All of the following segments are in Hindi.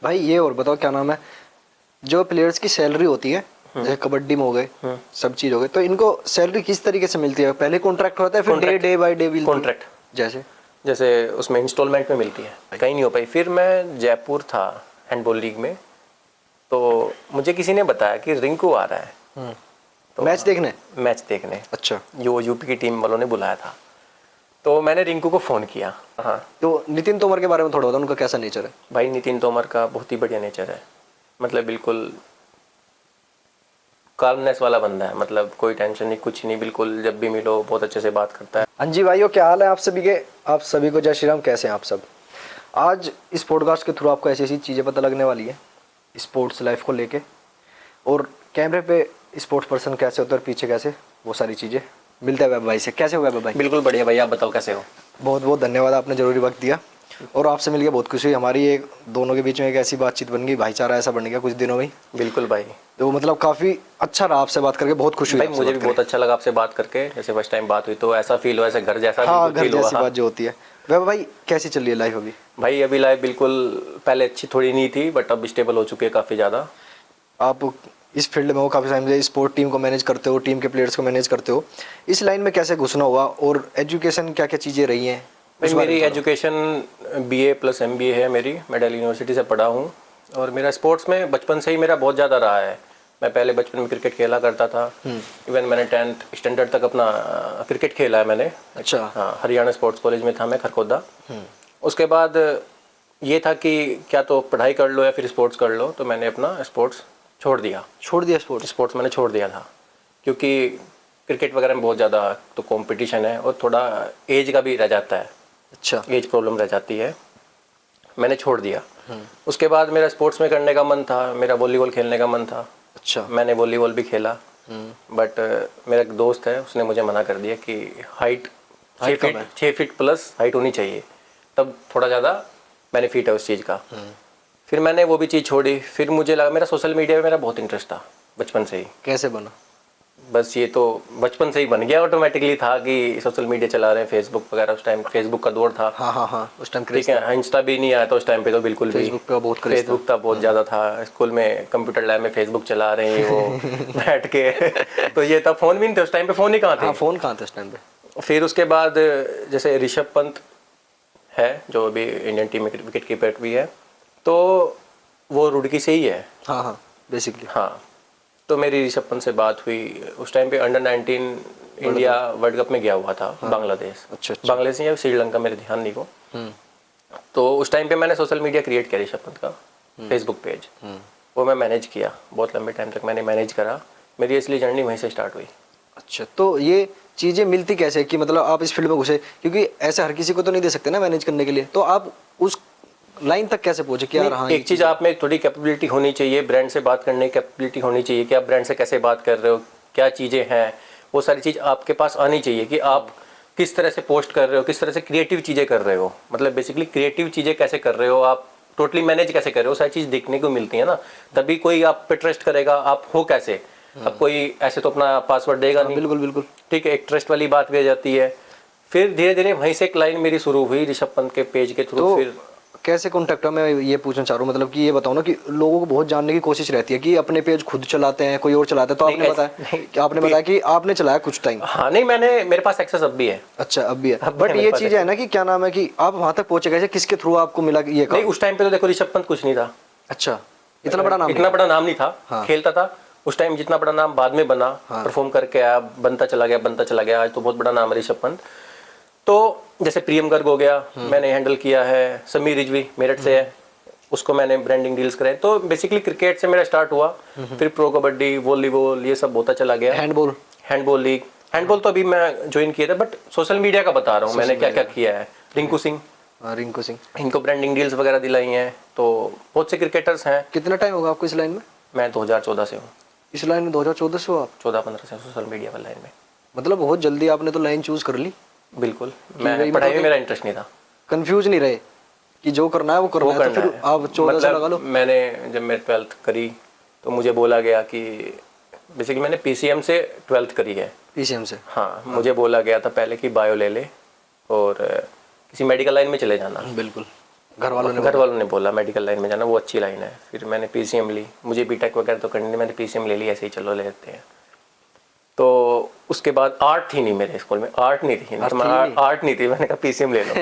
भाई ये और बताओ क्या नाम है, जो प्लेयर्स की सैलरी होती है जैसे कबड्डी में हो गए, सब चीज हो गए, तो इनको सैलरी किस तरीके से मिलती है? पहले कॉन्ट्रैक्ट होता है फिर डे बाय डे कॉन्ट्रैक्ट, जैसे जैसे उसमें इंस्टॉलमेंट में मिलती है, कहीं नहीं हो पाई। फिर मैं जयपुर था हैंडबॉल लीग में, तो मुझे किसी ने बताया कि रिंकू आ रहा है तो मैच देखने। अच्छा, जो यूपी की टीम वालों ने बुलाया था, तो मैंने रिंकू को फ़ोन किया। हाँ, तो नितिन तोमर के बारे में थोड़ा बताओ, उनका कैसा नेचर है? भाई नितिन तोमर का बहुत ही बढ़िया नेचर है, मतलब बिल्कुल काल्मनेस वाला बंदा है, मतलब कोई टेंशन नहीं, कुछ नहीं, बिल्कुल जब भी मिलो बहुत अच्छे से बात करता है। हाँ जी भाइयों, क्या हाल है आप सभी के? आप सभी को जय श्री राम। कैसे हैं आप सब? आज इस पॉडकास्ट के थ्रू आपको ऐसी ऐसी चीज़ें पता लगने वाली है स्पोर्ट्स लाइफ को लेके, और कैमरे पे स्पोर्ट्स पर्सन कैसे होता है और पीछे कैसे, वो सारी चीज़ें मिलता है। वैभव भाई से कैसे हो वैभव भाई? बिल्कुल बढ़िया भाई, आप बताओ कैसे हो? बहुत बहुत धन्यवाद, आपने ज़रूरी वक्त दिया और आपसे मिलकर बहुत खुशी हुई। हमारी एक दोनों के बीच में एक ऐसी बातचीत बन गई, भाईचारा ऐसा बन गया कुछ दिनों में ही। बिल्कुल भाई, तो मतलब काफ़ी अच्छा रहा आपसे बात करके, बहुत खुशी हुई भाई। मुझे भी बहुत अच्छा लगा आपसे बात करके, जैसे फर्स्ट टाइम बात हुई तो ऐसा फील हुआ, ऐसे घर जैसा। हाँ, घर जैसी बात जो होती है। वैभव भाई कैसी चल रही है लाइफ अभी? भाई अभी लाइफ बिल्कुल पहले अच्छी थोड़ी नहीं थी, बट अब स्टेबल हो चुकी है काफ़ी ज़्यादा। आप इस फील्ड में हो काफ़ी टाइम से, स्पोर्ट टीम को मैनेज करते हो, टीम के प्लेयर्स को मैनेज करते हो, इस लाइन में कैसे घुसना हुआ और एजुकेशन क्या क्या चीज़ें रही हैं? भाई मेरी एजुकेशन BA प्लस MBA है मेरी, मैं दिल्ली यूनिवर्सिटी से पढ़ा हूँ। और मेरा स्पोर्ट्स में बचपन से ही मेरा बहुत ज़्यादा रहा है। मैं पहले बचपन में क्रिकेट खेला करता था, इवन मैंने 10th स्टैंडर्ड तक अपना क्रिकेट खेला है मैंने। अच्छा। हाँ, हरियाणा स्पोर्ट्स कॉलेज में था मैं, खरखोदा। उसके बाद ये था कि क्या तो पढ़ाई कर लो या फिर स्पोर्ट्स कर लो, तो मैंने अपना स्पोर्ट्स छोड़ दिया। स्पोर्ट्स मैंने छोड़ दिया था, क्योंकि क्रिकेट वगैरह में बहुत ज़्यादा तो कंपटीशन है और थोड़ा एज का भी रह जाता है। अच्छा। एज प्रॉब्लम रह जाती है, मैंने छोड़ दिया। उसके बाद मेरा स्पोर्ट्स में करने का मन था, मेरा वॉलीबॉल खेलने का मन था। अच्छा। मैंने वॉलीबॉल भी खेला, बट मेरा एक दोस्त है, उसने मुझे मना कर दिया कि हाइट 6 फीट प्लस हाइट होनी चाहिए, तब थोड़ा ज़्यादा बेनिफिट है उस चीज़ का। फिर मैंने वो भी चीज़ छोड़ी। फिर मुझे लगा, मेरा सोशल मीडिया में मेरा बहुत इंटरेस्ट था बचपन से ही। कैसे बना? बस ये तो बचपन से ही बन गया, ऑटोमेटिकली था कि सोशल मीडिया चला रहे हैं, फेसबुक वगैरह। उस टाइम फेसबुक का दौर था। हाँ, उस टाइम ठीक है, इंस्टा भी नहीं आया था उस टाइम पे, तो बिल्कुल भी फेसबुक पे बहुत फेसबुक था, बहुत ज़्यादा था। स्कूल में कंप्यूटर लैब में फेसबुक चला रहे हैं वो बैठ के तो ये था, फ़ोन भी नहीं थे उस टाइम पे, फ़ोन ही कहाँ थे। हाँ, फ़ोन कहाँ थे उस टाइम पे। फिर उसके बाद जैसे ऋषभ पंत है, जो अभी इंडियन टीम में विकेट कीपर भी है, तो वो रुड़की से ही है। हाँ, बेसिकली। हाँ, तो मेरी ऋषभ पंत से बात हुई। उस टाइम पे अंडर-19 इंडिया वर्ल्ड कप में गया हुआ था। हाँ। बांग्लादेश। अच्छा। बांग्लादेश या श्रीलंका, मेरे ध्यान नहीं को। तो उस टाइम पे मैंने सोशल मीडिया क्रिएट किया ऋषभ पंत का, फेसबुक पेज। वो मैं मैनेज किया, बहुत लंबे टाइम तक मैंने मैनेज करा। मेरी असली जर्नी वहीं से स्टार्ट हुई। अच्छा, तो ये चीज़ें मिलती कैसे कि मतलब आप इस फील्ड में घुसे? क्योंकि ऐसे हर किसी को तो नहीं दे सकते ना मैनेज करने के लिए, तो आप उस लाइन तक कैसे पहुंचे कि यार हाँ, एक चीज़ आप में थोड़ी कैपेबिलिटी होनी चाहिए, ब्रांड से बात करने की कैपेबिलिटी होनी चाहिए कि आप ब्रांड से कैसे बात कर रहे हो, क्या चीज़ें हैं, वो सारी चीज़ आपके पास आनी चाहिए कि आप किस तरह से पोस्ट कर रहे हो, किस तरह से क्रिएटिव चीज़ें कर रहे हो, मतलब बेसिकली क्रिएटिव चीज़ें कैसे कर रहे हो, आप टोटली मैनेज कैसे कर रहे हो, सारी चीज़ देखने को मिलती है ना, तभी कोई आप पे ट्रस्ट करेगा। आप हो कैसे, अब कोई ऐसे तो अपना पासवर्ड देगा नहीं। बिल्कुल। ठीक है, एक ट्रस्ट वाली बात भी आ जाती है। फिर धीरे धीरे वहीं से एक लाइन मेरी शुरू हुई ऋषभ पंत के पेज के थ्रू। फिर कैसे कॉन्टेक्ट हुआ, मैं ये पूछना चाह रहा हूँ, मतलब कि ये बताओ ना कि लोगों को बहुत जानने की कोशिश रहती है कि अपने पेज खुद चलाते हैं, कोई और चलाता है, तो आपने बताया कि आपने चलाया कुछ टाइम। हाँ, नहीं, मेरे पास एक्सेस अब भी है। अच्छा, अब भी है, बट ये चीज है ना कि क्या नाम है कि आप वहां तक पहुंचे कैसे, किसके थ्रू आपको मिला ये काम? नहीं, उस टाइम पे तो देखो ऋषभ पंत कुछ नहीं था। अच्छा, इतना बड़ा नाम नहीं था। हाँ। खेलता था उस टाइम, जितना बड़ा नाम बाद में बना। हाँ। परफॉर्म करके आया, बनता चला गया, आज तो बहुत बड़ा नाम है ऋषभ पंत। तो जैसे प्रियम गर्ग हो गया, मैंने हैंडल किया है। समीर रिजवी मेरठ से है, उसको मैंने ब्रांडिंग डील्स कराए। तो बेसिकली क्रिकेट से मेरा स्टार्ट हुआ, फिर प्रो कबड्डी, वॉलीबॉल, ये सब होता चला गया। हैंडबॉल लीग, हैंडबॉल तो अभी मैं ज्वाइन किया था, बट सोशल मीडिया का बता रहा हूँ मैंने क्या क्या किया है। रिंकू सिंह, इनको ब्रांडिंग डील्स वगैरह दिलाई हैं। तो बहुत से क्रिकेटर्स हैं। कितना टाइम होगा आपको इस लाइन में? मैं 2014 से हूँ इस लाइन में। 2014 से हो आप? 14-15 से सोशल मीडिया वाली लाइन में। मतलब बहुत जल्दी आपने तो लाइन चूज कर ली। बिल्कुल, मैं पढ़ाई में मेरा इंटरेस्ट नहीं था। कंफ्यूज नहीं रहे कि जो करना है वो करना है, तो फिर आप 14 से लगा लो। मैंने जब मैं 12th करी तो मुझे बोला गया कि बेसिकली मैंने PCM से 12th करी है। PCM से? हाँ, मुझे बोला गया था पहले कि बायो ले ले और किसी मेडिकल लाइन में चले जाना। बिल्कुल। घर वालों ने बोला मेडिकल लाइन में जाना, वो अच्छी लाइन है। फिर मैंने पीसीएम ली, मुझे बीटेक वगैरह तो करनी नहीं, मैंने पीसीएम ले ली, ऐसे ही चलो ले लेते हैं। तो उसके बाद आर्ट थी नहीं मेरे स्कूल में, आर्ट नहीं थी, आर्ट नहीं थी, मैंने कहा पीसीएम ले लो।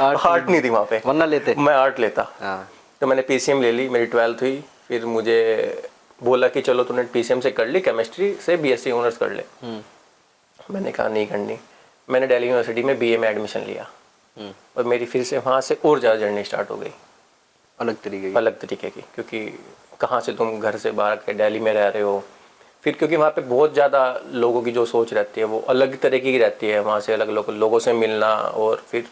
आर्ट नहीं थी वहाँ पे, वरना लेते मैं आर्ट लेता। तो मैंने पीसीएम ले ली, मेरी 12th हुई। फिर मुझे बोला कि चलो तूने पीसीएम से कर ली, केमिस्ट्री से बीएससी ऑनर्स कर ले। मैंने कहा नहीं करनी। मैंने दिल्ली यूनिवर्सिटी में बीए में एडमिशन लिया और मेरी फिर से वहाँ से और ज़्यादा जर्नी स्टार्ट हो गई, अलग तरीके की। क्योंकि कहाँ से तुम घर से बाहर के दिल्ली में रह रहे हो, फिर क्योंकि वहाँ पे बहुत ज़्यादा लोगों की जो सोच रहती है वो अलग तरीके की रहती है, वहाँ से अलग लोगों से मिलना, और फिर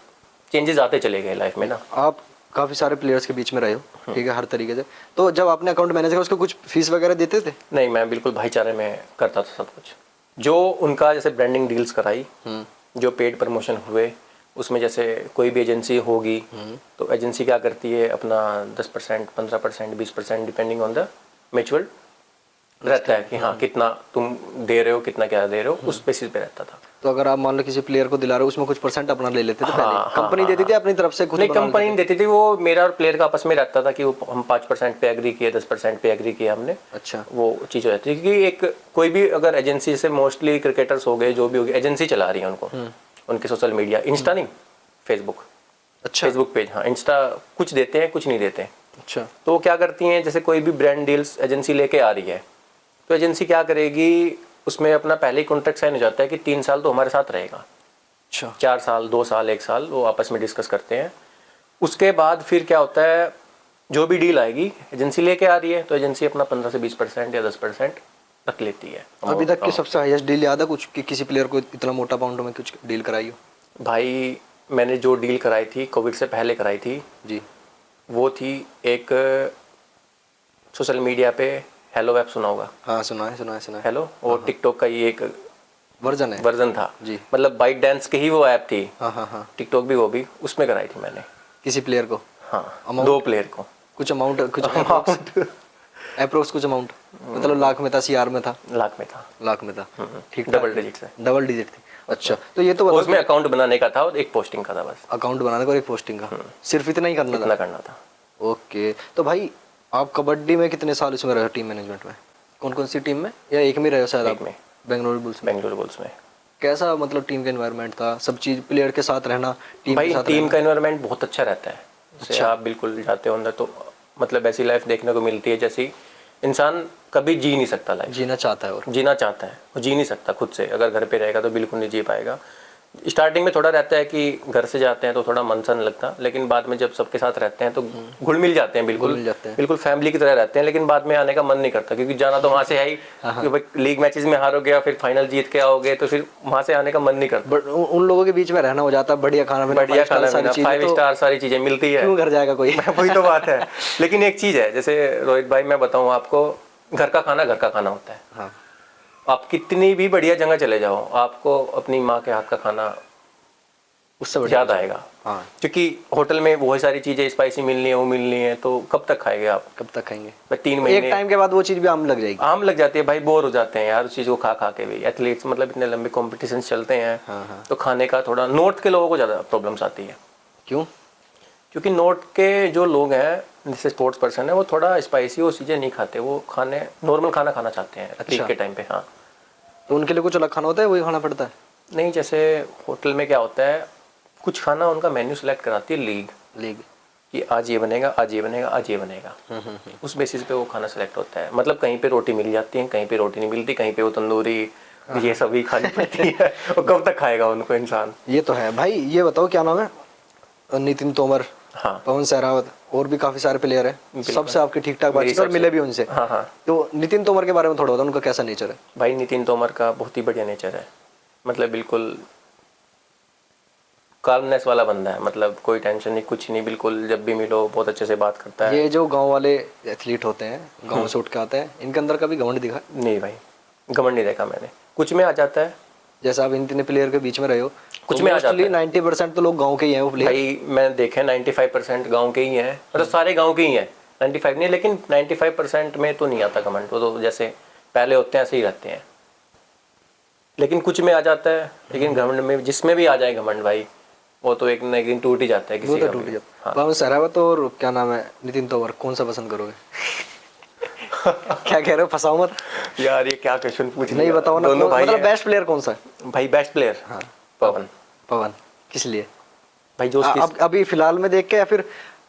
चेंजेस आते चले गए लाइफ में ना। आप काफ़ी सारे प्लेयर्स के बीच में रहे हो, ठीक है, हर तरीके से। तो जब आपने अकाउंट मैनेज किया उसको कुछ फीस वगैरह देते थे? नहीं, मैं बिल्कुल भाईचारे में करता था सब कुछ। जो उनका जैसे ब्रांडिंग डील्स कराई, जो पेड प्रमोशन हुए, उसमें जैसे कोई भी एजेंसी होगी तो एजेंसी क्या करती है, अपना 10%, 15%, 20% डिपेंडिंग ऑन द म्यूचुअल रहता है कि हाँ कितना तुम दे रहे हो, कितना क्या दे रहे हो, उस बेसिस पे रहता था। तो अगर आप मान लो किसी प्लेयर को दिला रहे हो, उसमें कुछ परसेंट अपना ले लेते थे? कंपनी देती थी अपनी तरफ से कुछ? नहीं, कंपनी नहीं देती थी, वो मेरा और प्लेयर का आपस में रहता था कि वो हम 5% पे एग्री किए, 10% पे एग्री किया हमने। अच्छा, वो चीज़ हो जाती है। क्योंकि एक कोई भी अगर एजेंसी, जैसे मोस्टली क्रिकेटर्स हो गए, जो भी हो गए, एजेंसी चला रही है उनको, उनके सोशल मीडिया, इंस्टा नहीं, फेसबुक। अच्छा, फेसबुक पेज, हाँ। इंस्टा कुछ देते हैं, कुछ नहीं देते। अच्छा। तो वो क्या करती हैं, जैसे कोई भी ब्रांड डील्स एजेंसी लेके आ रही है, तो एजेंसी क्या करेगी, उसमें अपना पहले ही कॉन्ट्रैक्ट साइन हो जाता है कि 3 साल तो हमारे साथ रहेगा। अच्छा। 4 साल, 2 साल, 1 साल, वो आपस में डिस्कस करते हैं। उसके बाद फिर क्या होता है, जो भी डील आएगी एजेंसी लेके आ रही है तो एजेंसी अपना 15 से 20% या 10% रख लेती है। अभी तक की सबसे हाईएस्ट डील याद है कुछ कि किसी प्लेयर को इतना मोटा अमाउंट में कुछ डील कराई हो? भाई मैंने जो डील कराई थी कोविड से पहले कराई थी जी, वो थी एक सोशल मीडिया पे हेलो ऐप सुना होगा? हाँ, सुना है। हेलो, और टिकटॉक का ये एक वर्जन था जी, मतलब बाइट डांस की ही वो ऐप थी। हाँ। टिकटॉक भी, वो भी उसमें कराई थी मैंने। किसी प्लेयर को? हाँ, 2 प्लेयर को। कुछ अमाउंट, कुछ अप्रोक्स कुछ अमाउंट, मतलब लाख में था, सीआर में था? लाख में था। ठीक, डबल डिजिट थी। अच्छा, तो ये तो उसमें अकाउंट बनाने का था और एक पोस्टिंग का था, बस अकाउंट बनाने का और एक पोस्टिंग का, सिर्फ इतना ही करना था। ओके, तो भाई आप कबड्डी में कितने साल इसमें रहे, टीम मैनेजमेंट में? कौन सी टीम में, या एक में रहे हो शायद आप? में, बेंगलुरु बुल्स में। कैसा मतलब टीम का एनवायरनमेंट था, सब चीज प्लेयर के साथ रहना? टीम का एनवायरनमेंट बहुत अच्छा रहता है। जैसे आप बिल्कुल जाते हो अंदर तो मतलब ऐसी लाइफ देखने को मिलती है जैसी इंसान कभी जी नहीं सकता। लाइफ जीना चाहता है वो जी नहीं सकता खुद से। अगर घर पे रहेगा तो बिल्कुल नहीं जी पाएगा। स्टार्टिंग में थोड़ा रहता है कि घर से जाते हैं तो थोड़ा मन सा नहीं लगता, लेकिन बाद में जब सबके साथ रहते हैं तो घुल मिल जाते हैं, बिल्कुल फैमिली की तरह रहते हैं। लेकिन बाद में आने का मन नहीं करता, क्योंकि जाना तो वहाँ से है ही कि भाई लीग मैचेस में हारोगे या फिर फाइनल जीत के आओगे तो फिर वहाँ से आने का मन नहीं करता। बट उन लोगों के बीच में रहना हो जाता है, बढ़िया खाना, 5 स्टार सारी चीजें मिलती है, क्यों घर जाएगा कोई? वही तो बात है। लेकिन एक चीज है, जैसे रोहित भाई मैं बताऊँ आपको, घर का खाना होता है। हाँ। आप कितनी भी बढ़िया जगह चले जाओ, आपको अपनी माँ के हाथ का खाना उससे याद आएगा। हाँ। क्योंकि होटल में बहुत सारी चीजें स्पाइसी मिलनी है, वो मिलनी है, तो कब तक खाएंगे आप? 3 महीने, एक टाइम के बाद वो चीज भी आम लग जाएगी। आम लग जाती है भाई, बोर हो जाते हैं यार उस चीज को खा के भी। एथलीट्स मतलब इतने लंबे कॉम्पिटिशन चलते हैं। हाँ। तो खाने का थोड़ा नॉर्थ के लोगों को ज्यादा प्रॉब्लम्स आती है। क्यों? क्योंकि नॉर्थ के जो लोग हैं, जैसे स्पोर्ट्स पर्सन है, वो थोड़ा स्पाइसी वो चीजें नहीं खाते, वो नॉर्मल खाना खाना चाहते हैं एथलीट के टाइम पे। हाँ, तो उनके लिए कुछ अलग खाना होता है, वही खाना पड़ता है? नहीं, जैसे होटल में क्या होता है, कुछ खाना उनका मेन्यू सेलेक्ट कराती है लीग कि आज ये बनेगा, आज ये बनेगा, आज ये बनेगा। उस बेसिस पे वो खाना सेलेक्ट होता है। मतलब कहीं पे रोटी मिल जाती है, कहीं पे रोटी नहीं मिलती, कहीं पे वो तंदूरी ये सभी खानी पड़ती है। और कब तक खाएगा उनको इंसान? ये तो है भाई। ये बताओ क्या नाम है? नितिन तोमर, हाँ, पवन सहरावत, और भी काफी सारे प्लेयर हैं, सबसे आपकी ठीक ठाक बातचीत और मिले भी उनसे? हाँ। तो नितिन तोमर के बारे में थोड़ा बताओ, उनका कैसा नेचर है? भाई नितिन तोमर का बहुत ही बढ़िया नेचर है, मतलब बिल्कुल काल्मनेस वाला बंदा है, मतलब कोई टेंशन नहीं, कुछ नहीं, बिल्कुल जब भी मिलो बहुत अच्छे से बात करता है। ये जो गांव वाले एथलीट होते हैं, गांव से उठ के आते हैं, इनके अंदर कभी घमंड दिखा? नहीं भाई, घमंड नहीं देखा मैंने। कुछ में आ जाता है, जैसे आप इन 3 प्लेयर के बीच में रहे हो, कुछ में आ जाता है। 90% तो लोग गांव के ही हैं वो प्लेयर। भाई मैंने देखे 95% गांव के ही हैं, मतलब सारे गांव के ही हैं। 95 नहीं, लेकिन 95% में तो नहीं आता घमंड। वो तो जैसे पहले होते हैं ऐसे ही रहते हैं। लेकिन कुछ में आ जाता है, लेकिन घमंड में जिसमें भी आ जाए घमंड भाई, वो तो एक ना एक दिन टूट ही जाता है वो किसी तो का टूट भी। जाता हाँ। पवन सहरावत और क्या नाम है नितिन तोमर, कौन सा पसंद करोगे? क्या कह रहे हो, फंसाओ मत। यार ये क्या क्वेश्चन पूछ नहीं लिया। बताओ ना, दोनों भाई मतलब हैं। बेस्ट प्लेयर कौन सा है? भाई बेस्ट प्लेयर हाँ पवन। पवन, किस लिए? भाई जो उसकी अब अभी फिलहाल में देख के, या फिर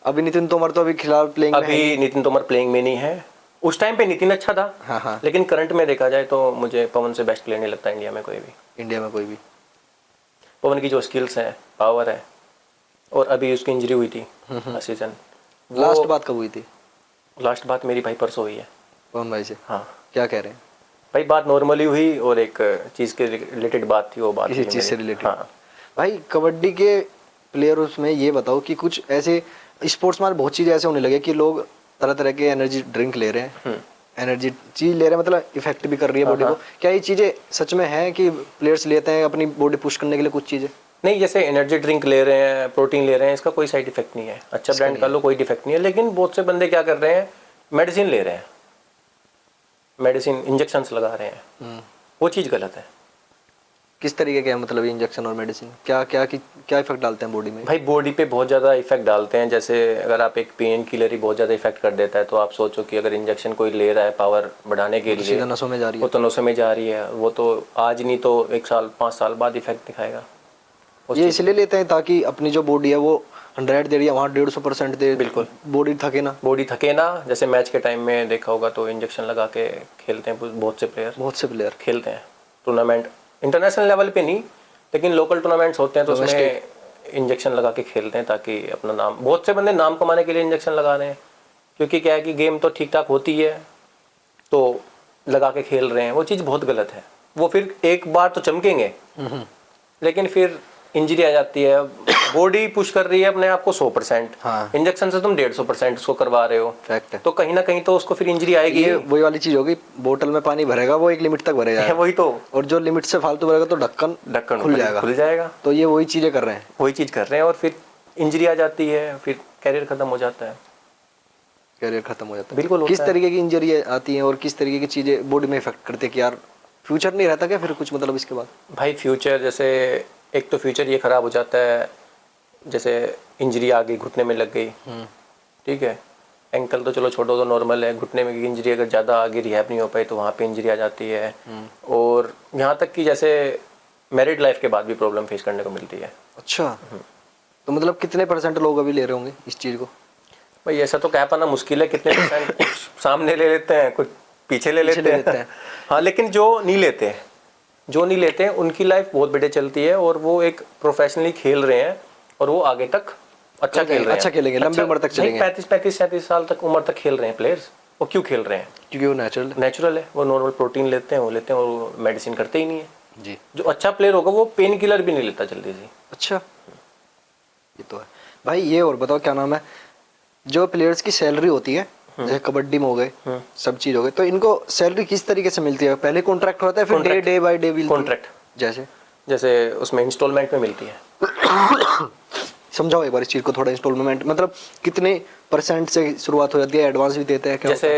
अभी नितिन तोमर तो अभी फिलहाल प्लेइंग में है अभी नहीं। नितिन तोमर प्लेइंग में नहीं है। उस टाइम पे नितिन अच्छा था। हाँ हाँ। लेकिन करंट में देखा जाए तो मुझे पवन से बेस्ट प्लेयर नहीं लगता इंडिया में कोई भी। इंडिया में कोई भी? पवन की जो स्किल्स हैं, पावर है, और अभी उसकी इंजरी हुई थी सीजन। लास्ट बात कब हुई थी लास्ट बात मेरी भाई परसों हुई है। पवन भाई से? हाँ क्या कह रहे हैं? भाई बात नॉर्मली हुई और एक चीज़ के रिलेटेड बात थी, वो बात किसी हुई चीज़ से मेरी। रिलेटेड? हाँ भाई कबड्डी के प्लेयर्स में ये बताओ कि कुछ ऐसे स्पोर्ट्स में बहुत चीज़ ऐसे होने लगे कि लोग तरह तरह के एनर्जी ड्रिंक ले रहे हैं, एनर्जी चीज ले रहे हैं, मतलब इफेक्ट भी कर रही है बॉडी को। क्या ये चीज़ें सच में हैं कि प्लेयर्स लेते हैं अपनी बॉडी पुश करने के लिए कुछ चीज़ें? नहीं, जैसे एनर्जी ड्रिंक ले रहे हैं, प्रोटीन ले रहे हैं, इसका कोई साइड इफेक्ट नहीं है। अच्छा ब्रांड का लो, कोई डिफेक्ट नहीं है। लेकिन बहुत से बंदे क्या कर रहे हैं, मेडिसिन ले रहे हैं, मेडिसिन इंजेक्शंस लगा रहे हैं, वो चीज़ गलत है। किस तरीके के हैं, मतलब ये इंजेक्शन और मेडिसिन क्या क्या क्या इफेक्ट डालते हैं बॉडी में? भाई बॉडी पे बहुत ज़्यादा इफेक्ट डालते हैं। जैसे अगर आप एक पेन किलर ही बहुत ज़्यादा इफेक्ट कर देता है, तो आप सोचो कि अगर इंजेक्शन कोई ले रहा है पावर बढ़ाने के लिए, सीधा नसों में जा रही वो है। तो नसों में जा रही है, वो तो आज नहीं तो 1 साल 5 साल बाद इफेक्ट दिखाएगा। ये इसलिए लेते हैं ताकि अपनी जो बॉडी है वो 100 दे रही है, वहाँ 150% दे। बिल्कुल। बॉडी थके ना। बॉडी थके ना। जैसे मैच के टाइम में देखा होगा तो इंजेक्शन लगा के खेलते हैं बहुत से प्लेयर, बहुत से प्लेयर खेलते हैं टूर्नामेंट, इंटरनेशनल लेवल पे नहीं, लेकिन लोकल टूर्नामेंट्स होते हैं तो उसमें इंजेक्शन लगा के खेलते हैं ताकि अपना नाम, बहुत से बंदे नाम कमाने के लिए इंजेक्शन लगा रहे हैं। क्योंकि क्या है कि गेम तो ठीक ठाक होती है तो लगा के खेल रहे हैं, वो चीज़ बहुत गलत है। वो फिर एक बार तो चमकेंगे लेकिन फिर इंजरी आ जाती है। बॉडी पुश कर रही है अपने आप को 100%, हाँ। इंजेक्शन से तुम 150% उसको करवा रहे हो, फैक्ट है। तो कहीं ना कहीं तो उसको फिर इंजरी आएगी। ये वही वाली चीज होगी, बोतल में पानी भरेगा वो एक लिमिट तक भरेगा वही तो, और जो लिमिट से फालतू भरेगा तो ढक्कन खुल जाएगा। तो ये वही चीजें कर रहे हैं, वही चीज़ कर रहे हैं और फिर इंजरी आ जाती है, फिर कैरियर खत्म हो जाता है। कैरियर खत्म हो जाता है। बिल्कुल होता किस है। तरीके की इंजरी आती हैं और किस तरीके की चीजें बॉडी में इफेक्ट करते हैं कि यार फ्यूचर नहीं रहता क्या फिर कुछ, मतलब इसके बाद? भाई फ्यूचर, जैसे एक तो फ्यूचर ये ख़राब हो जाता है, जैसे इंजरी आ गई, घुटने में लग गई, ठीक है, एंकल तो चलो छोड़ो तो नॉर्मल है, घुटने में इंजरी अगर ज़्यादा आगे रिहैब नहीं हो पाई तो वहाँ पे इंजरी आ जाती है। और यहाँ तक कि जैसे मैरिड लाइफ के बाद भी प्रॉब्लम फेस करने को मिलती है। अच्छा, तो मतलब कितने % लोग अभी ले रहे होंगे इस चीज को? भाई ऐसा तो कह पाना मुश्किल है कितने %, कुछ सामने ले लेते हैं, कुछ पीछे ले लेते हैं। हाँ, लेकिन जो नहीं लेते हैं उनकी लाइफ बहुत बढ़िया चलती है और वो एक प्रोफेशनली खेल रहे हैं और वो आगे तक अच्छा खेल रहे हैं, अच्छा खेलेंगे, लंबी उम्र तक चलेंगे। 35-37 साल तक उम्र तक खेल रहे हैं प्लेयर्स। वो क्यों खेल रहे हैं? क्योंकि वो नेचुरल है, वो नॉर्मल प्रोटीन लेते हैं, और वो मेडिसिन करते ही नहीं है जी। जो अच्छा प्लेयर होगा वो पेन किलर भी नहीं लेता जल्दी से। अच्छा, ये तो है भाई। ये और बताओ क्या नाम है, जो प्लेयर्स की सैलरी होती है जैसे कबड्डी में हो गए, सब चीज हो गए, तो इनको सैलरी किस तरीके से मिलती है? पहले कॉन्ट्रैक्ट होता है फिर डे बाय डे कॉन्ट्रैक्ट, जैसे उसमें इंस्टॉलमेंट में मिलती है। समझाओ एक बार इस चीज को थोड़ा। इंस्टॉलमेंट मतलब कितने % से शुरुआत हो जाती है? एडवांस भी देते हैं क्या? जैसे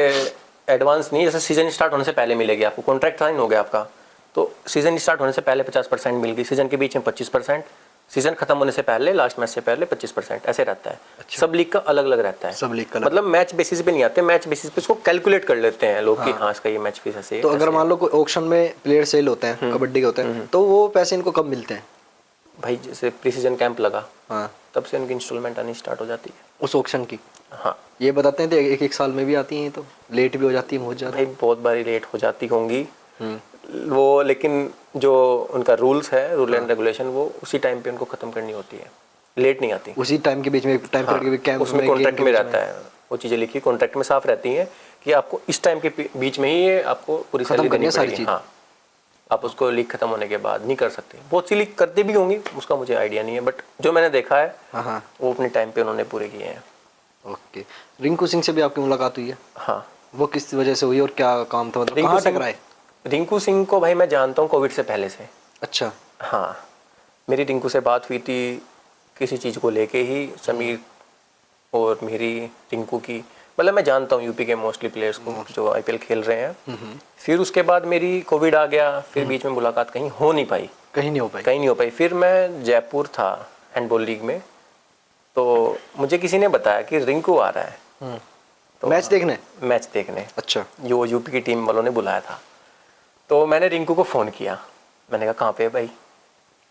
एडवांस नहीं, जैसे सीजन स्टार्ट होने से पहले मिलेगी आपको, कॉन्ट्रैक्ट साइन हो गया आपका तो सीजन स्टार्ट होने से पहले 50% मिल गई, सीजन के बीच में 25%, सीजन खत्म होने से पहले, लास्ट मैच से पहले 25%, ऐसे रहता है। अच्छा। सब लीग का अलग अलग रहता है, सब लीग का मतलब मैच बेसिस पे नहीं आते, मैच बेसिस पे इसको कैलकुलेट कर लेते हैं लोग कि हाँ इसका ये मैच फीस ऐसे है। तो अगर मान लो कोई ऑक्शन में प्लेयर सेल होते हैं, कबड्डी के होते हैं, तो वो पैसे इनको कब मिलते हैं? भाई जैसे प्री सीजन कैंप लगा, हाँ, तब से इनकी इंस्टॉलमेंट आनी स्टार्ट हो जाती है उस ऑक्शन की। हाँ, ये बताते हैं तो एक साल में भी आती हैं, तो लेट भी हो जाती है बहुत ज़्यादा। भाई बहुत बारी लेट हो जाती होंगी वो, लेकिन जो उनका रूल्स है, रूल एंड रेगुलेशन, वो उसी टाइम पे उनको खत्म करनी होती है, लेट नहीं आती। उसी टाइम के बीच में टाइम पीरियड के बीच कैंप उसमें कॉन्ट्रैक्ट में रहता है, वो चीज़ें लिखी कॉन्ट्रैक्ट में साफ रहती हैं कि आपको इस टाइम के बीच में ही ये आपको पूरी सैलरी देनी पड़ेगी। हाँ, आप उसको लीग खत्म होने के बाद नहीं कर सकते। बहुत सी लीग करती भी होंगी, उसका मुझे आइडिया नहीं है, बट जो मैंने देखा है वो अपने टाइम पे उन्होंने पूरे किए हैं। ओके। रिंकू सिंह से भी आपकी मुलाकात हुई है? हाँ। वो किस वजह से हुई और क्या काम था, मतलब कहाँ टकराए? रिंकू सिंह को भाई मैं जानता हूँ कोविड से पहले से। अच्छा। हाँ, मेरी रिंकू से बात हुई थी किसी चीज़ को लेके ही, समीर और मेरी रिंकू की, मतलब मैं जानता हूँ यूपी के मोस्टली प्लेयर्स को जो आईपीएल खेल रहे हैं। फिर उसके बाद मेरी कोविड आ गया, फिर बीच में मुलाकात कहीं हो नहीं पाई। कहीं नहीं हो पाई? फिर मैं जयपुर था हैंडबॉल लीग में। तो मुझे किसी ने बताया कि रिंकू आ रहा है तो मैच देखने। अच्छा, जो यूपी की टीम वालों ने बुलाया था। तो मैंने रिंकू को फ़ोन किया, मैंने कहा कहाँ पे है भाई।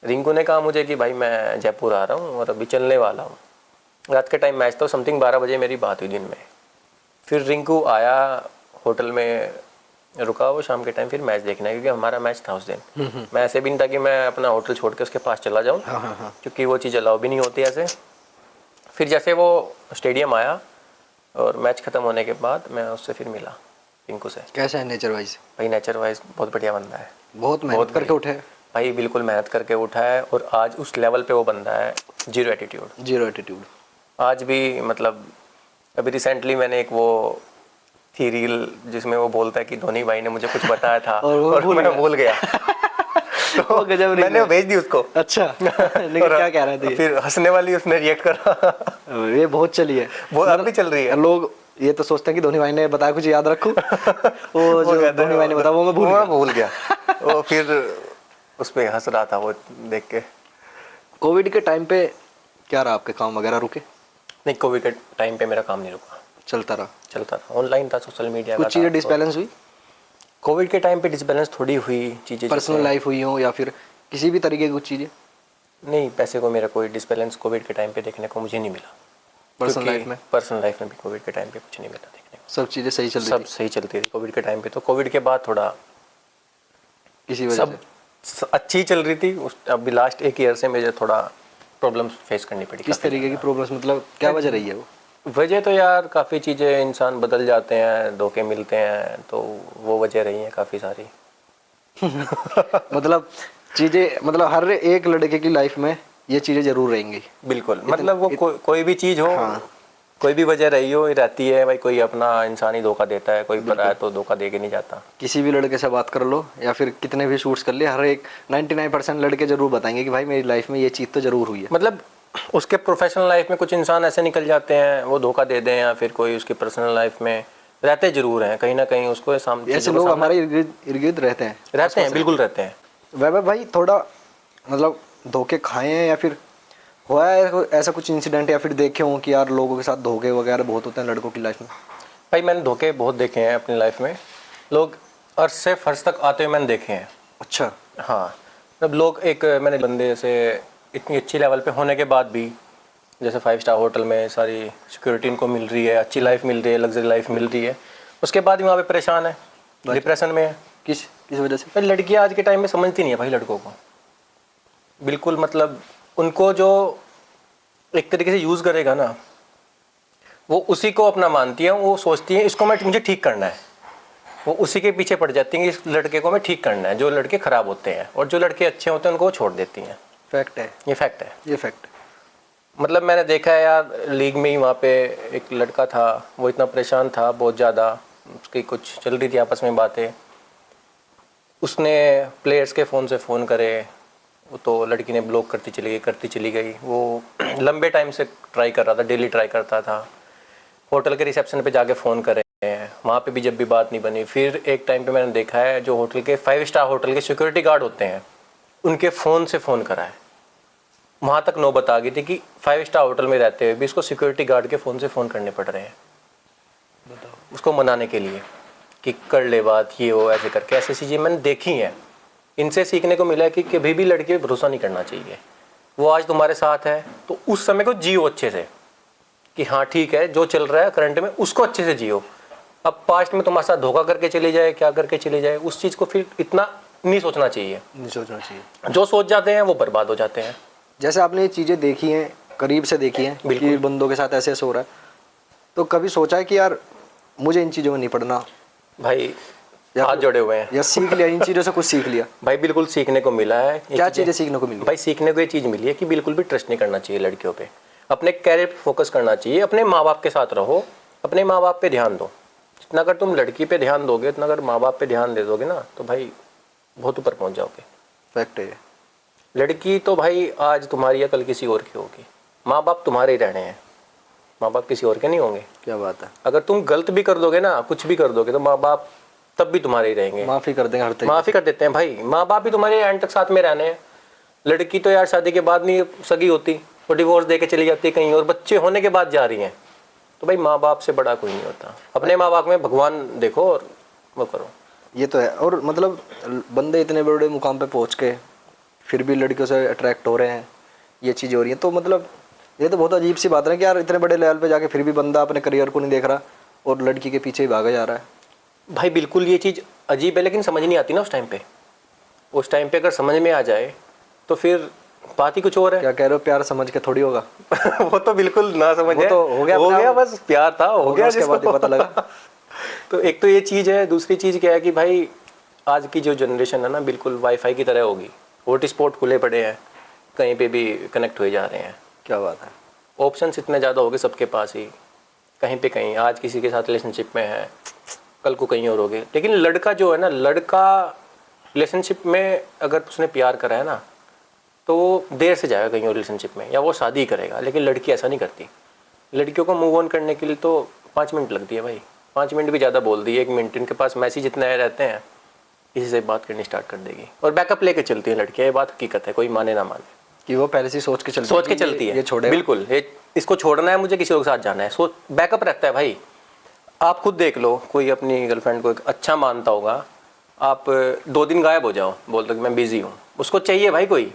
रिंकू ने कहा मुझे कि भाई मैं जयपुर आ रहा हूँ और अभी चलने वाला हूँ। रात के टाइम मैच था, समथिंग 12 बजे मेरी बात हुई दिन में। फिर रिंकू आया, होटल में रुका वो शाम के टाइम, फिर मैच देखना, क्योंकि हमारा मैच था उस दिन। मैं ऐसे भी नहीं था कि मैं अपना होटल छोड़ के उसके पास चला जाऊँ, क्योंकि वो चीज़ अलाउ भी नहीं होती ऐसे। फिर जैसे वो स्टेडियम आया और मैच ख़त्म होने के बाद मैं उससे फिर मिला, रिंकू से। कैसा है नेचर वाइज? भाई नेचर वाइज बहुत बढ़िया बंदा है, बहुत मेहनत करके उठे भाई, बिल्कुल मेहनत करके उठा है। और आज उस लेवल पे वो बंदा है, जीरो एटीट्यूड। आज भी मतलब अभी रिसेंटली मैंने एक वो थी रील जिसमें वो बोलता है कि धोनी भाई ने मुझे कुछ बताया था और मैं भूल गया। तो मैंने भेज दी उसको। अच्छा लेकिन क्या कह रहे थे? फिर हंसने वाली उसने रिएक्ट करा। ये बहुत चली है, वो अब भी चल रही है। लोग ये तो सोचते हैं कि धोनी भाई ने बताया कुछ याद रखूं। वो जो धोनी भाई ने बताया वो मैं भूल गया। वो फिर उस पे हंस रहा था वो देख के। कोविड के टाइम पे क्या रहा, आपके काम वगैरह रुके? नहीं, कोविड के टाइम पे मेरा काम नहीं रुका, चलता रहा। ऑनलाइन था, सोशल मीडिया कुछ चीज़ें डिसबैलेंस हुई कोविड के टाइम पे? डिसबैलेंस थोड़ी हुई चीज़ें, पर्सनल लाइफ हुई हो या फिर किसी भी तरीके की कुछ चीज़ें? नहीं, पैसे को मेरा कोई डिसबैलेंस कोविड के टाइम पे देखने को मुझे नहीं मिला। पर्सनल लाइफ में भी कोविड के टाइम पे कुछ नहीं मिला देखने को। सब चीज़ें सही चल रही सब सही चलती थी कोविड के टाइम पे। तो कोविड के बाद थोड़ा किसी वजह से अच्छी चल रही थी। अभी लास्ट 1 ईयर से मुझे थोड़ा प्रॉब्लम्स फेस करनी पड़ी। किस तरीके की प्रॉब्लम्स, मतलब क्या वजह रही है वो? वजह तो यार काफ़ी चीज़ें, इंसान बदल जाते हैं, धोखे मिलते हैं, तो वो वजह रही हैं काफ़ी सारी। मतलब चीज़ें, मतलब हर एक लड़के की लाइफ में ये चीज़ें जरूर रहेंगी। बिल्कुल, मतलब वो कोई भी चीज़ हो, हाँ। कोई भी वजह रही हो, रहती है भाई। कोई अपना इंसानी धोखा देता है, कोई पराया तो धोखा दे के नहीं जाता। किसी भी लड़के से बात कर लो या फिर कितने भी शूट्स कर ले, हर एक 99% लड़के जरूर बताएंगे कि भाई मेरी लाइफ में ये चीज़ तो जरूर हुई है। मतलब उसके प्रोफेशनल लाइफ में कुछ इंसान ऐसे निकल जाते हैं, वो धोखा दे दें, या फिर कोई उसकी पर्सनल लाइफ में रहते जरूर हैं, कहीं ना कहीं उसको सामने। ऐसे लोग हमारे इर्द गिर्द रहते हैं, बिल्कुल रहते हैं। वैभव भाई, थोड़ा मतलब धोखे खाए हैं या फिर हुआ है ऐसा कुछ इंसिडेंट, या फिर देखे हो कि यार लोगों के साथ धोखे वगैरह बहुत होते हैं लड़कों की लाइफ में? भाई मैंने धोखे बहुत देखे हैं अपनी लाइफ में। लोग अर्श से फर्श तक आते हुए मैंने देखे हैं। अच्छा। हाँ, मतलब लोग मैंने बंदे से इतनी अच्छी लेवल पे होने के बाद भी, जैसे 5 स्टार होटल में सारी सिक्योरिटी इनको मिल रही है, अच्छी लाइफ मिल रही है, लग्जरी लाइफ मिल रही है, उसके बाद भी वहाँ पे परेशान है, डिप्रेशन में है। किस वजह से? लड़कियाँ आज के टाइम में समझती नहीं है भाई लड़कों को, बिल्कुल। मतलब उनको जो एक तरीके से यूज़ करेगा ना, वो उसी को अपना मानती है। वो सोचती है इसको मुझे ठीक करना है, वो उसी के पीछे पड़ जाती हैं कि इस लड़के को मैं ठीक करना है। जो लड़के ख़राब होते हैं और जो लड़के अच्छे होते हैं उनको वो छोड़ देती हैं। फैक्ट है ये, फैक्ट है। मतलब मैंने देखा है यार, लीग में ही वहाँ पे एक लड़का था, वो इतना परेशान था बहुत ज़्यादा, उसकी कुछ चल रही थी आपस में बातें, उसने प्लेयर्स के फ़ोन से फ़ोन करे, तो लड़की ने ब्लॉक करती चली गई। वो लंबे टाइम से ट्राई कर रहा था, डेली ट्राई करता था। होटल के रिसेप्शन पे जाके फ़ोन करे, वहाँ पे भी जब भी बात नहीं बनी। फिर एक टाइम पे मैंने देखा है, जो होटल के 5 स्टार होटल के सिक्योरिटी गार्ड होते हैं, उनके फ़ोन से फ़ोन करा है। वहाँ तक नौबत आ गई थी कि 5 स्टार होटल में रहते हुए भी इसको सिक्योरिटी गार्ड के फ़ोन से फ़ोन करने पड़ रहे हैं, उसको मनाने के लिए कि कर ले बात, ये हो, ऐसे करके। ऐसी चीज़ें मैंने देखी हैं। इनसे सीखने को मिला है कि कभी भी लड़के पे भरोसा नहीं करना चाहिए। वो आज तुम्हारे साथ है तो उस समय को जियो अच्छे से, कि हाँ ठीक है, जो चल रहा है करंट में उसको अच्छे से जियो। अब पास्ट में तुम्हारे साथ धोखा करके चली जाए, क्या करके चली जाए, उस चीज़ को फिर इतना नहीं सोचना चाहिए। जो सोच जाते हैं वो बर्बाद हो जाते हैं। जैसे आपने ये चीज़ें देखी हैं, करीब से देखी हैं कि बंदों के साथ ऐसे हो रहा है, तो कभी सोचा है कि यार मुझे इन चीज़ों में नहीं पड़ना भाई? हाथ जोड़े हुए हैं, या सीख लिया इन चीज़ों से? कुछ सीख लिया भाई, बिल्कुल सीखने को मिला है। क्या चीज़ें सीखने को मिली? भाई सीखने को ये चीज़ मिली है कि बिल्कुल भी ट्रस्ट नहीं करना चाहिए लड़कियों पे, अपने कैरियर पे फोकस करना चाहिए, अपने माँ बाप के साथ रहो, अपने माँ बाप पे ध्यान दो। जितना अगर तुम लड़की पे ध्यान दोगे, उतना अगर माँ बाप पे ध्यान दे दोगे ना, तो भाई बहुत ऊपर पहुँच जाओगे। फैक्ट है। लड़की तो भाई आज तुम्हारी या कल किसी और की होगी, माँ बाप तुम्हारे ही रहने हैं, माँ बाप किसी और के नहीं होंगे। क्या बात है। अगर तुम गलत भी कर दोगे ना, कुछ भी कर दोगे, तो माँ बाप तब भी तुम्हारे ही रहेंगे। माफ़ी कर देंगे, माफ़ी कर देते हैं भाई। माँ बाप भी तुम्हारे एंड तक साथ में रहने हैं। लड़की तो यार शादी के बाद नहीं सगी होती, वो डिवोर्स दे के चली जाती है कहीं और, बच्चे होने के बाद जा रही हैं। तो भाई माँ बाप से बड़ा कोई नहीं होता, अपने माँ बाप में भगवान देखो और वो करो। ये तो है। और मतलब बंदे इतने बड़े मुकाम पे पहुंच के फिर भी लड़कियों से अट्रैक्ट हो रहे हैं, ये चीज़ हो रही है, तो मतलब ये तो बहुत अजीब सी बात है कि यार इतने बड़े लेवल पे जाके फिर भी बंदा अपने करियर को नहीं देख रहा और लड़की के पीछे ही भागा जा रहा है। भाई बिल्कुल ये चीज़ अजीब है, लेकिन समझ नहीं आती ना उस टाइम पे। उस टाइम पे अगर समझ में आ जाए तो फिर बात ही कुछ और है। क्या कह रहे हो, प्यार समझ के थोड़ी होगा। वो तो बिल्कुल ना समझ वो तो हो गया बस प्यार था, हो गया, उसके बाद ही पता लगा। तो एक तो ये चीज़ है, दूसरी चीज़ क्या है कि भाई आज की जो जनरेशन है ना बिल्कुल वाईफाई की तरह होगी। हॉटस्पॉट खुले पड़े हैं, कहीं पे भी कनेक्ट हुए जा रहे हैं। क्या बात है। ऑप्शंस इतने ज़्यादा हो गए सबके पास ही, कहीं पे कहीं आज किसी के साथ रिलेशनशिप में है, कल को कहीं और हो गए। लेकिन लड़का जो है ना, लड़का रिलेशनशिप में अगर उसने प्यार करा है ना तो वो देर से जाएगा कहीं और रिलेशनशिप में, या वो शादी करेगा। लेकिन लड़की ऐसा नहीं करती। लड़कियों को मूव ऑन करने के लिए तो 5 मिनट लगती है भाई, 5 मिनट भी ज़्यादा बोल दी, 1 मिनट। इनके पास मैसेज इतने रहते हैं, किसी से बात करनी स्टार्ट कर देगी और बैकअप लेके चलती है लड़कियाँ। ये बात हकीकत है, कोई माने ना माने, कि वो पहले से सोच के चलती है ये छोड़े, बिल्कुल ये इसको छोड़ना है, मुझे किसी और के साथ जाना है, सोच बैकअप रहता है भाई। आप खुद देख लो, कोई अपनी गर्लफ्रेंड को अच्छा मानता होगा, आप 2 दिन गायब हो जाओ, बोल दो कि मैं बिजी हूँ, उसको चाहिए भाई कोई,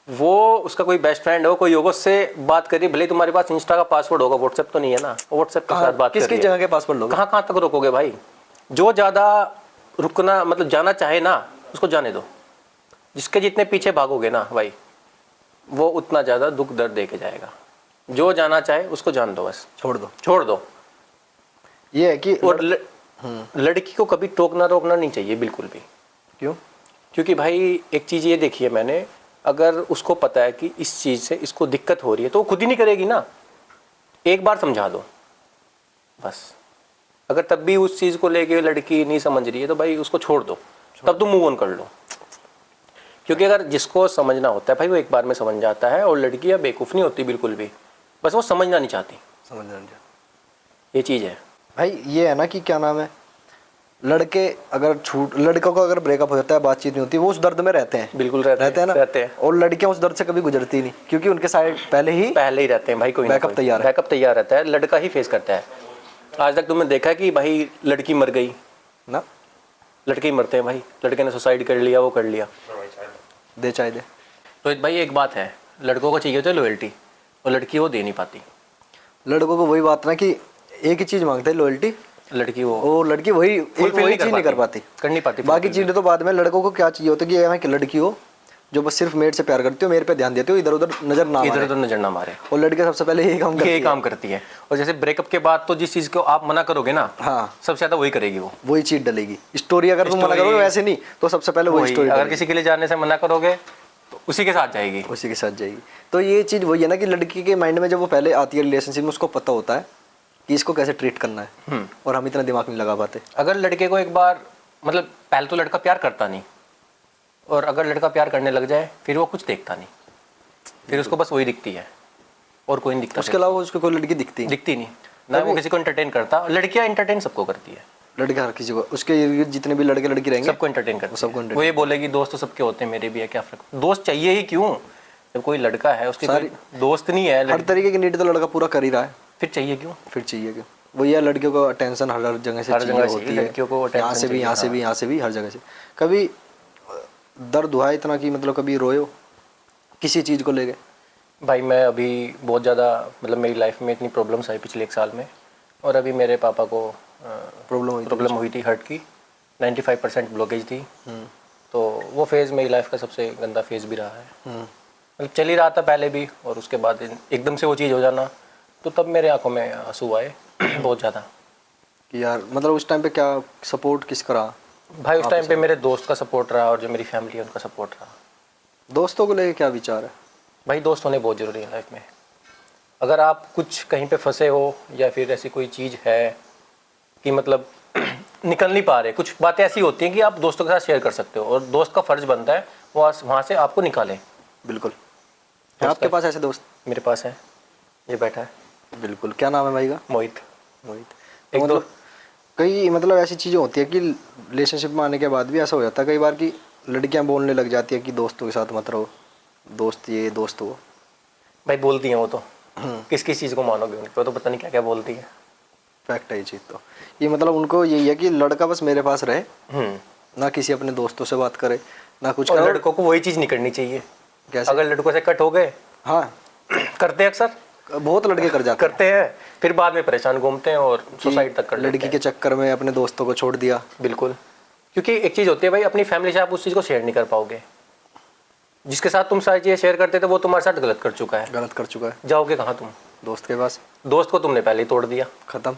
वो उसका कोई बेस्ट फ्रेंड हो, कोई होगा, उससे बात करिए। भले तुम्हारे पास इंस्टा का पासवर्ड होगा, व्हाट्सएप तो नहीं है ना, व्हाट्सएप के साथ बात किसकी जगह के पासवर्ड लोगे, कहाँ तक रोकोगे भाई। जो ज़्यादा रुकना मतलब जाना चाहे ना, उसको जाने दो। जिसके जितने पीछे भागोगे ना भाई, वो उतना ज़्यादा दुख दर्द दे के जाएगा। जो जाना चाहे उसको जान दो, बस छोड़ दो। ये है कि और लड़की को कभी टोकना रोकना नहीं चाहिए बिल्कुल भी। क्यों? क्योंकि भाई एक चीज़ ये देखी है मैंने, अगर उसको पता है कि इस चीज़ से इसको दिक्कत हो रही है तो वो खुद ही नहीं करेगी ना। एक बार समझा दो बस। अगर तब भी उस चीज़ को लेके लड़की नहीं समझ रही है तो भाई उसको छोड़ दो, तब तुम मूव ऑन कर लो। क्योंकि अगर जिसको समझना होता है भाई वो एक बार में समझ जाता है, और लड़कियाँ बेवकूफ़ नहीं होती बिल्कुल भी, बस वो समझना नहीं चाहती। ये चीज़ है भाई। ये है ना कि क्या नाम है, लड़के अगर लड़कों को अगर ब्रेकअप हो जाता है, बातचीत नहीं होती, वो उस दर्द में रहते हैं। बिल्कुल रहते हैं ना, रहते हैं। और लड़कियां उस दर्द से कभी गुजरती नहीं, क्योंकि उनके साइड पहले ही रहते हैं भाई, कोई बैकअप तैयार रहता है। लड़का ही फेस करता है। आज तक तुमने देखा कि भाई लड़की मर गई ना, लड़के ही मरते हैं भाई। लड़के ने सुसाइड कर लिया, वो कर लिया, दे चाहे दे। तो भाई एक बात है, लड़कों को चाहिए होता है लॉयल्टी, और लड़की वो दे नहीं पाती। लड़कों को वही बात ना कि एक ही चीज़ मांगते हैं, लॉयल्टी। लड़की वही चीज़ नहीं कर पाती, कर नहीं पाती। बाकी चीज़ें तो बाद में। लड़कों को क्या चाहिए होता है कि यहाँ की लड़की हो जो बस सिर्फ मेरे से प्यार करती हो, मेरे पे ध्यान देती हो, इधर उधर नजर ना मारे। और लड़के सबसे पहले यही काम करती है। और जैसे ब्रेकअप के बाद तो जिस चीज़ को आप मना करोगे ना, हाँ, सबसे ज़्यादा वही करेगी, वही चीज़ डलेगी। स्टोरी अगर तुम मना करोगे वैसे नहीं, तो सबसे पहले वही स्टोरी। अगर किसी के लिए जाने से मना करोगे तो उसी के साथ जाएगी। तो ये चीज़ वही है ना कि लड़की के माइंड में जब वो पहले आती है रिलेशनशिप में, उसको पता होता है कि इसको कैसे ट्रीट करना है, और हम इतना दिमाग नहीं लगा पाते। अगर लड़के को एक बार मतलब पहले तो लड़का प्यार करता नहीं, और अगर लड़का प्यार करने लग जाए फिर वो कुछ देखता नहीं, फिर उसको बस वही दिखती है और कोई नहीं दिखता। उसके अलावा उसको कोई लड़की दिखती नहीं ना, वो किसी को एंटरटेन करता। लड़कियां एंटरटेन सबको करती है, लड़के हर किसी को, उसके जितने भी लड़के लड़की रहेंगे सबको एंटरटेन करते हैं। वो ये बोलेगी दोस्त तो सबके होते हैं, मेरे भी है, क्या फर्क। दोस्त चाहिए ही क्यों, जब कोई लड़का है उसके कोई दोस्त नहीं है। हर तरीके की नीड तो लड़का पूरा कर ही रहा है, फिर चाहिए क्यों। वो ये लड़कियों को अटेंशन हर जगह से होती है, लड़कियों को यहाँ से भी हर जगह से। कभी दर्द हुआ इतना कि मतलब कभी रोयो किसी चीज़ को लेके? भाई मैं अभी बहुत ज़्यादा मतलब मेरी लाइफ में इतनी प्रॉब्लम्स आई पिछले 1 साल में, और अभी मेरे पापा को प्रॉब्लम हुई थी हार्ट की, 95% ब्लॉकेज थी। तो वो फेज़ मेरी लाइफ का सबसे गंदा फेज़ भी रहा है। मतलब चल ही रहा था पहले भी, और उसके बाद एकदम से वो चीज़ हो जाना, तो तब मेरे आंखों में आंसू आए बहुत ज़्यादा कि यार मतलब उस टाइम पे क्या सपोर्ट किसका रहा? भाई उस टाइम पे मेरे दोस्त का सपोर्ट रहा, और जो मेरी फैमिली है उनका सपोर्ट रहा। दोस्तों को लेके क्या विचार है? भाई दोस्त होने बहुत ज़रूरी है लाइफ में। अगर आप कुछ कहीं पे फंसे हो, या फिर ऐसी कोई चीज़ है कि मतलब निकल नहीं पा रहे, कुछ बातें ऐसी होती हैं कि आप दोस्तों के साथ शेयर कर सकते हो, और दोस्त का फ़र्ज़ बनता है वो वहाँ से आपको निकाले। बिल्कुल। आपके पास ऐसे दोस्त? मेरे पास है, ये बैठा है। बिल्कुल। क्या नाम है भाई का? मोहित। एक कई मतलब ऐसी चीज़ें होती है कि रिलेशनशिप में आने के बाद भी ऐसा हो जाता है कई बार कि लड़कियां बोलने लग जाती है कि दोस्तों के साथ मत रहो, दोस्त ये दोस्त वो। भाई बोलती हैं वो तो, किस किस चीज़ को मानोगे उनको, तो पता नहीं क्या क्या बोलती है। फैक्ट है ये चीज़ तो। ये मतलब उनको यही है कि लड़का बस मेरे पास रहे, ना किसी अपने दोस्तों से बात करे ना कुछ और करे। लड़कों को वही चीज़ नहीं करनी चाहिए। कैसे? अगर लड़कों से कट हो गए, हाँ करते हैं अक्सर, बहुत लड़के कर जाते करते हैं, फिर बाद में परेशान घूमते हैं और सुसाइड तक कर हैं, लेते लड़की हैं। के चक्कर में अपने दोस्तों को छोड़ दिया। बिल्कुल, क्योंकि एक चीज़ होती है भाई, अपनी फैमिली से आप उस चीज़ को शेयर नहीं कर पाओगे। जिसके साथ तुम सारी चीज़ें शेयर करते थे वो तुम्हारे साथ गलत कर चुका है, गलत कर चुका है, जाओगे कहाँ तुम? दोस्त के पास। दोस्त को तुमने पहले ही तोड़ दिया, खत्म।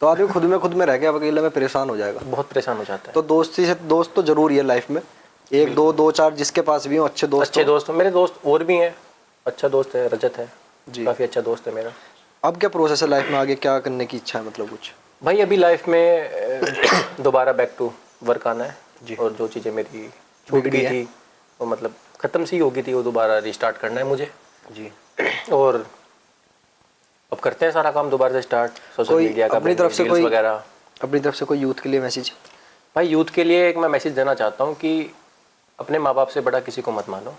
तो आदमी खुद में रह के अब अकेले में परेशान हो जाएगा। बहुत परेशान हो जाता है। तो दोस्ती से दोस्त तो जरूरी है लाइफ में, एक दो दो चार जिसके पास भी हो अच्छे दोस्त। अच्छे दोस्त, मेरे दोस्त और भी हैं। अच्छा दोस्त है रजत है जी, काफ़ी अच्छा दोस्त है मेरा। अब क्या प्रोसेस है लाइफ में, आगे क्या करने की इच्छा है, मतलब कुछ? भाई अभी लाइफ में दोबारा बैक टू वर्क आना है जी। और जो चीज़ें मेरी छूट गई थी वो मतलब ख़त्म सी हो गई थी, वो दोबारा रिस्टार्ट करना है मुझे जी। और अब करते हैं सारा काम दोबारा से स्टार्ट। सोशल कोई मीडिया का अपनी तरफ से रील्स कोई वगैरह। अपनी तरफ से कोई यूथ के लिए मैसेज? भाई यूथ के लिए एक मैं मैसेज देना चाहता हूँ कि अपने माँ बाप से बड़ा किसी को मत मानो,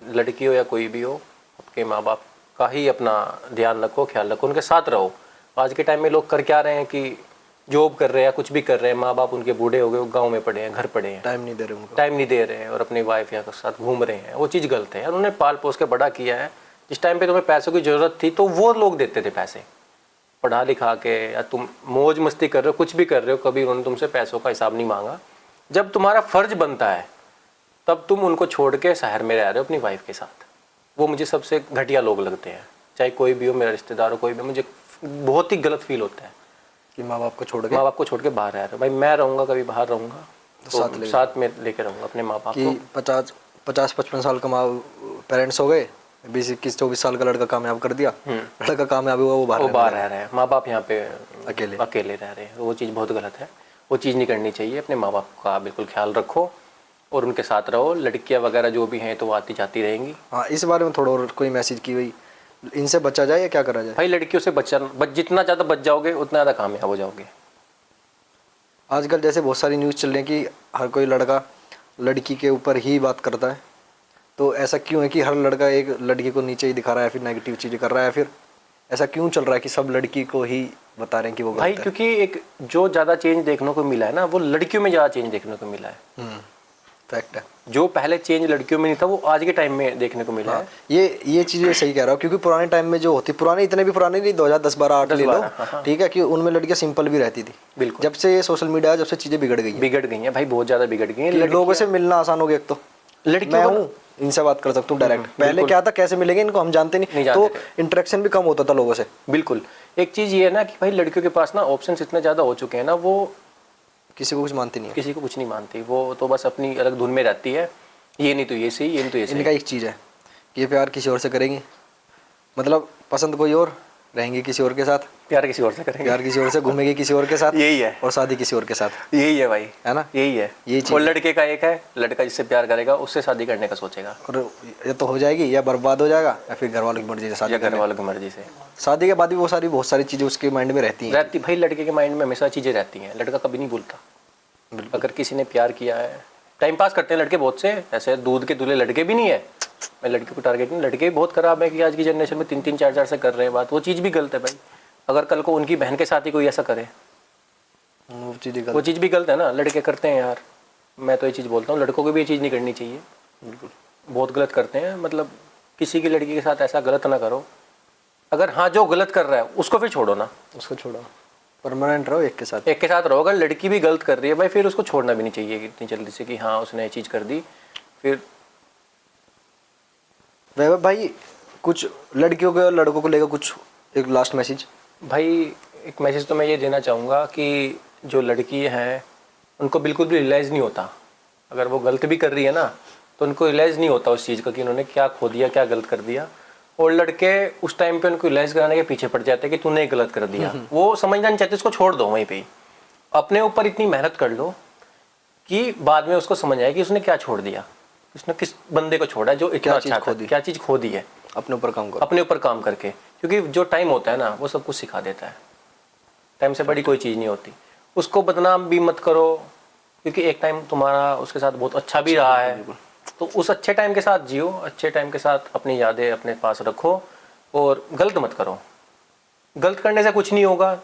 लड़की हो या कोई भी हो, आपके माँ बाप का ही अपना ध्यान रखो, ख्याल रखो, उनके साथ रहो। आज के टाइम में लोग कर क्या रहे हैं कि जॉब कर रहे हैं या कुछ भी कर रहे हैं, माँ बाप उनके बूढ़े हो गए, वो गाँव में पड़े हैं, घर पड़े हैं, टाइम नहीं दे रहे उनको, टाइम नहीं दे रहे हैं और अपनी वाइफ या के साथ घूम रहे हैं। वो चीज़ गलत है यार, उन्होंने पाल पोस के बड़ा किया है। जिस टाइम पे तुम्हें पैसों की ज़रूरत थी तो वो लोग देते थे पैसे, पढ़ा लिखा के, या तुम मौज मस्ती कर रहे हो, कुछ भी कर रहे हो, कभी उन्होंने तुमसे पैसों का हिसाब नहीं मांगा। जब तुम्हारा फ़र्ज बनता है तब तुम उनको छोड़ के शहर में रह रहे हो अपनी वाइफ के साथ। वो मुझे सबसे घटिया लोग लगते हैं, चाहे कोई भी हो, मेरा रिश्तेदार हो, कोई भी, मुझे बहुत ही गलत फील होता है कि माँ बाप को छोड़ के, माँ बाप को छोड़ के बाहर रह रहे हो। भाई मैं रहूँगा, कभी बाहर रहूँगा तो साथ में लेके रहूँगा अपने माँ बाप को। 50-55 साल का माँ पेरेंट्स हो गए, 20-21-24 साल का लड़का कामयाब कर दिया, लड़का कामयाब हुआ वो बाहर रह रहे हैं, माँ बाप यहाँ पे अकेले रह रहे हैं। वो चीज़ बहुत गलत है, वो चीज़ नहीं करनी चाहिए। अपने माँ बाप का बिल्कुल ख्याल रखो और उनके साथ रहो। लड़कियाँ वगैरह जो भी हैं तो वो आती जाती रहेंगी। हाँ, इस बारे में थोड़ा और कोई मैसेज की भाई, इनसे बचा जाए या क्या करा जाए? भाई लड़कियों से जितना ज़्यादा बच जाओगे उतना ज़्यादा कामयाब हो जाओगे। आजकल जैसे बहुत सारी न्यूज़ चल रही है कि हर कोई लड़का लड़की के ऊपर ही बात करता है, तो ऐसा क्यों है कि हर लड़का एक लड़की को नीचे ही दिखा रहा है, फिर नेगेटिव चीज़ें कर रहा है? फिर ऐसा क्यों चल रहा है कि सब लड़की को ही बता रहे हैं कि वो भाई गलत है? क्योंकि एक जो ज़्यादा चेंज देखने को मिला है ना, वो लड़कियों में ज़्यादा चेंज देखने को मिला है। फैक्ट है। जो पहले चेंज लड़कियों में नहीं था वो आज के टाइम में देखने को मिला है। ये चीज़ सही कह रहा हूँ, क्योंकि पुराने टाइम में जो होती, पुराने इतने भी पुराने नहीं, 2010, 12, 8 ले लो, ठीक है, कि उनमें लड़कियां सिंपल भी रहती थी। बिल्कुल। जब से ये सोशल मीडिया है, जब से चीज़ें बिगड़ गई हैं भाई, बहुत ज़्यादा बिगड़ गई हैं। लोगों से मिलना आसान हो गया। एक तो मैं हूँ, इनसे बात कर सकता हूँ डायरेक्ट। पहले क्या था, कैसे मिलेंगे इनको, हम जानते नहीं, तो इंटरेक्शन भी कम होता था लोगों से। बिल्कुल। एक चीज़ ये है ना कि भाई लड़कियों के पास ना ऑप्शंस इतने ज़्यादा हो चुके हैं ना, वो किसी को कुछ मानती नहीं है, किसी को कुछ नहीं मानती, वो तो बस अपनी अलग धुन में रहती है। ये नहीं तो ये सही, ये नहीं तो ये सही। इनका एक चीज़ है कि ये प्यार किसी और से करेंगी, मतलब पसंद कोई और, रहेंगी किसी और के साथ, प्यार किसी और से करेंगे, प्यार किसी और से, घूमेगी किसी और के साथ, यही है, और शादी किसी और के साथ। यही है भाई, है ना, यही है। ये चीज़। और लड़के का एक है, लड़का जिससे प्यार करेगा उससे शादी करने का सोचेगा, और ये तो हो जाएगी, या बर्बाद हो जाएगा, या फिर घर वालों की मर्जी से शादी, या घर वालों की मर्जी से। शादी के बाद भी बहुत सारी चीज़ें उसके माइंड में रहती हैं। भाई लड़के के माइंड में हमेशा चीज़ें रहती हैं, लड़का कभी नहीं भूलता। अगर किसी ने प्यार किया है, टाइम पास करते हैं लड़के बहुत से, ऐसे दूध के दूल्हे लड़के भी नहीं है। मैं लड़के को टारगेट नहीं, लड़के भी बहुत खराब है कि आज की जनरेशन में 3-3, 4-4 से कर रहे हैं बात। वो चीज़ भी गलत है भाई। अगर कल को उनकी बहन के साथ ही कोई ऐसा करे, वो चीज़ भी गलत है ना। लड़के करते हैं यार, मैं तो ये चीज़ बोलता हूँ, लड़कों को भी ये चीज़ नहीं करनी चाहिए। बिल्कुल, बहुत गलत करते हैं। मतलब किसी की लड़की के साथ ऐसा गलत ना करो। अगर हाँ, जो गलत कर रहा है उसको फिर छोड़ो ना, उसको छोड़ो, परमानेंट रहो एक के साथ रहो। अगर लड़की भी गलत कर रही है भाई, फिर उसको छोड़ना भी नहीं चाहिए इतनी जल्दी से कि हाँ उसने ये चीज़ कर दी। फिर वैभव भाई, कुछ लड़कियों के और लड़कों को लेकर कुछ एक लास्ट मैसेज? भाई एक मैसेज तो मैं ये देना चाहूँगा कि जो लड़की हैं उनको बिल्कुल भी रियलाइज़ नहीं होता, अगर वो गलत भी कर रही है ना तो उनको रियलाइज़ नहीं होता उस चीज़ का कि उन्होंने क्या खो दिया, क्या गलत कर दिया। और लड़के उस टाइम पे उनको रियलाइज़ कराने के पीछे पड़ जाते हैं कि तूने गलत कर दिया। वो समझना नहीं चाहते, उसको छोड़ दो वहीं पे ही। अपने ऊपर इतनी मेहनत कर लो कि बाद में उसको समझ आए कि उसने क्या छोड़ दिया, उसने किस बंदे को छोड़ा जो इतना अच्छा था, क्या चीज़ खो दी है। अपने ऊपर काम करो, अपने ऊपर काम करके, क्योंकि जो टाइम होता है ना वो सब कुछ सिखा देता है। टाइम से बड़ी कोई चीज़ नहीं होती। उसको बदनाम भी मत करो, क्योंकि एक टाइम तुम्हारा उसके साथ बहुत अच्छा भी रहा है, तो उस अच्छे टाइम के साथ जियो, अच्छे टाइम के साथ अपनी यादें अपने पास रखो और गलत मत करो। गलत करने से कुछ नहीं होगा,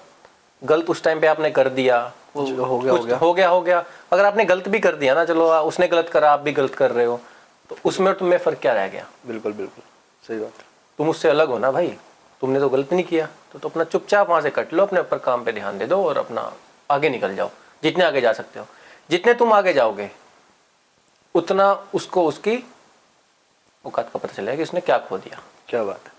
गलत उस टाइम पे आपने कर दिया, वो जो हो गया, कुछ हो गया। अगर आपने गलत भी कर दिया ना, चलो उसने गलत करा, आप भी गलत कर रहे हो, तो उसमें तुम्हें फ़र्क क्या रह गया? बिल्कुल बिल्कुल सही बात है। तुम उससे अलग हो ना भाई, तुमने तो गलत नहीं किया, तो अपना चुपचाप वहाँ से कट लो, अपने ऊपर काम पे ध्यान दे दो और अपना आगे निकल जाओ, जितने आगे जा सकते हो। जितने तुम आगे जाओगे उतना उसको उसकी औकात का पता चलेगा कि उसने क्या खो दिया। क्या बात है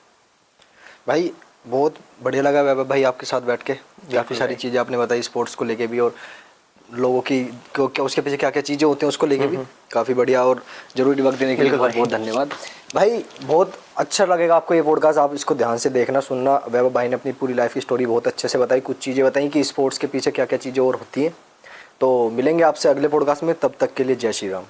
भाई, बहुत बढ़िया लगा वैभव भाई आपके साथ बैठ के। काफ़ी सारी चीज़ें आपने बताई स्पोर्ट्स को लेके भी, और लोगों की क्या उसके पीछे क्या क्या चीज़ें होती हैं उसको लेके भी। काफ़ी बढ़िया और ज़रूरी वक्त देने के लिए बहुत बहुत धन्यवाद भाई। बहुत अच्छा लगेगा आपको ये पॉडकास्ट, आप इसको ध्यान से देखना सुनना। वैभव भाई ने अपनी पूरी लाइफ की स्टोरी बहुत अच्छे से बताई, कुछ चीज़ें बताई कि स्पोर्ट्स के पीछे क्या क्या चीज़ें और होती हैं। तो मिलेंगे आपसे अगले पॉडकास्ट में, तब तक के लिए जय श्री राम।